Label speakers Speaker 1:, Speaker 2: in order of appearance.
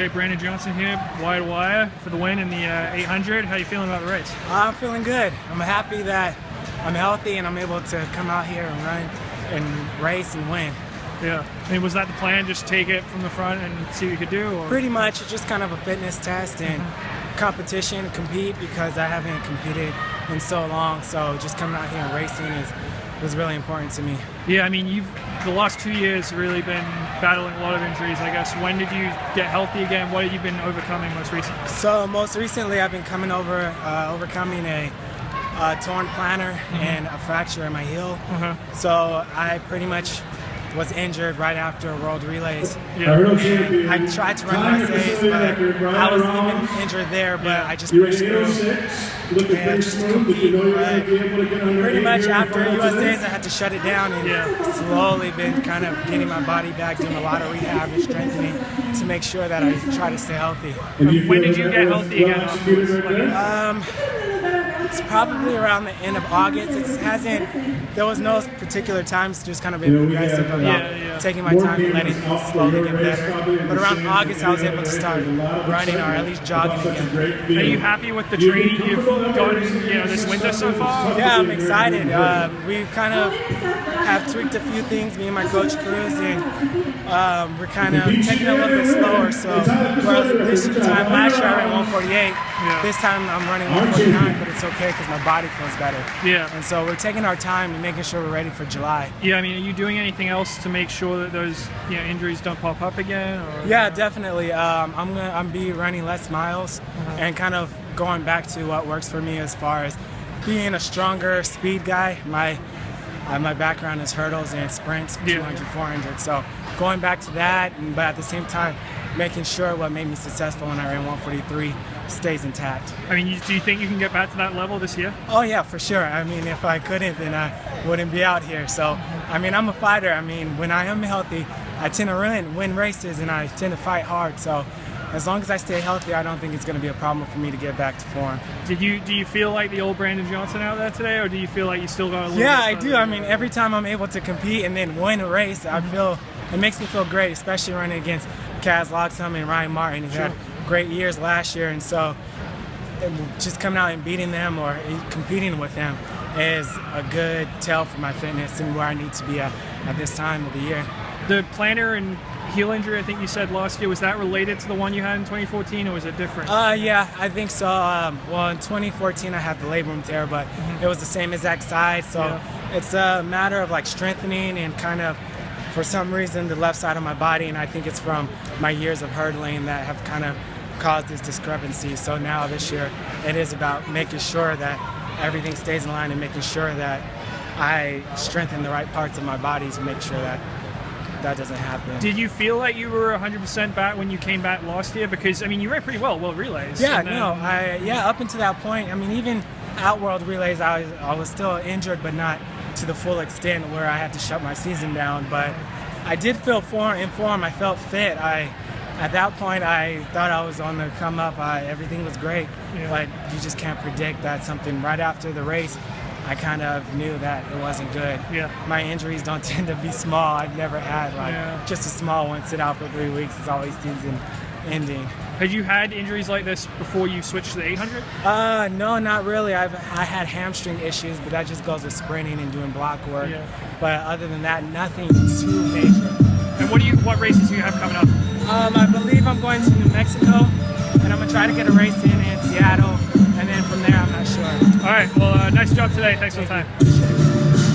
Speaker 1: Okay, Brandon Johnson here, wide wire for the win in the 800. How you feeling about the race?
Speaker 2: I'm feeling good. I'm happy that I'm healthy and I'm able to come out here and run and race and win.
Speaker 1: Yeah. I mean, was that the plan? Just take it from the front and see what you could do? Or?
Speaker 2: Pretty much. It's just kind of a fitness test and competition, compete, because I haven't competed in so long. So just coming out here and racing was really important to me.
Speaker 1: Yeah, I mean, the last 2 years really been battling a lot of injuries, I guess. When did you get healthy again? What have you been overcoming most recently?
Speaker 2: So most recently I've been overcoming a torn plantar and a fracture in my heel. So I pretty much was injured right after World Relays.
Speaker 1: Yeah.
Speaker 2: I tried to run USAs, but I was even injured there, but I just pushed through and just compete. Pretty much after USAs, I had to shut it down and slowly been kind of getting my body back, doing a lot of rehab and strengthening to make sure that I try to stay healthy.
Speaker 1: When did you get healthy again afterwards?
Speaker 2: It's probably around the end of August. There was no particular times, just kind of been progressive about taking my time and letting things slowly get better. But around August, I was able to start running or at least jogging again.
Speaker 1: Are you happy with the training you've gotten this winter so far?
Speaker 2: Yeah, I'm excited. We kind of have tweaked a few things, me and my coach Cruz, and we're kind of taking it a little bit slower. So this time last year I ran 148. This time I'm running 149, but it's okay because my body feels better.
Speaker 1: Yeah.
Speaker 2: And so we're taking our time and making sure we're ready for July.
Speaker 1: Yeah, I mean, are you doing anything else to make sure that those injuries don't pop up again? Or?
Speaker 2: Yeah, definitely. I'm be running less miles and kind of going back to what works for me as far as being a stronger speed guy. My background is hurdles and sprints, 200, 400. So going back to that, but at the same time, making sure what made me successful when I ran 143 stays intact.
Speaker 1: I mean, do you think you can get back to that level this year?
Speaker 2: Oh yeah, for sure. I mean, if I couldn't, then I wouldn't be out here. So, I mean, I'm a fighter. I mean, when I am healthy, I tend to win races and I tend to fight hard. So, as long as I stay healthy, I don't think it's going to be a problem for me to get back to form.
Speaker 1: Do you feel like the old Brandon Johnson out there today, or do you feel like you still got a little bit
Speaker 2: I do. I mean, every time I'm able to compete and then win a race, I feel it makes me feel great, especially running against Kaz Loxham and Ryan Martin. He had great years last year, and so just coming out and beating them or competing with them is a good tell for my fitness and where I need to be at this time of the year.
Speaker 1: The plantar and heel injury, I think you said last year, was that related to the one you had in 2014, or was it different?
Speaker 2: Yeah, I think so. Well, in 2014 I had the labrum tear, but it was the same exact side, so it's a matter of like strengthening and kind of, for some reason, the left side of my body, and I think it's from my years of hurdling that have kind of caused this discrepancy. So now this year, it is about making sure that everything stays in line and making sure that I strengthen the right parts of my body to make sure that that doesn't happen.
Speaker 1: Did you feel like you were 100% back when you came back last year? Because, I mean, you ran pretty well relays.
Speaker 2: Yeah, up until that point, I mean, even at World Relays, I was still injured, but not to the full extent where I had to shut my season down. But I did feel in form. I felt fit. At that point, I thought I was on the come up. Everything was great, but you just can't predict that. Something right after the race, I kind of knew that it wasn't good. My injuries don't tend to be small. I've never had just a small one sit out for 3 weeks. It's always season ending.
Speaker 1: Had you had injuries like this before you switched to the 800?
Speaker 2: No, not really. I had hamstring issues, but that just goes with sprinting and doing block work. But other than that, nothing too major.
Speaker 1: And what races do you have coming up?
Speaker 2: I believe I'm going to New Mexico, and I'm going to try to get a race in Seattle, and then from there I'm not sure.
Speaker 1: All right, well, nice job today. Thanks for the time.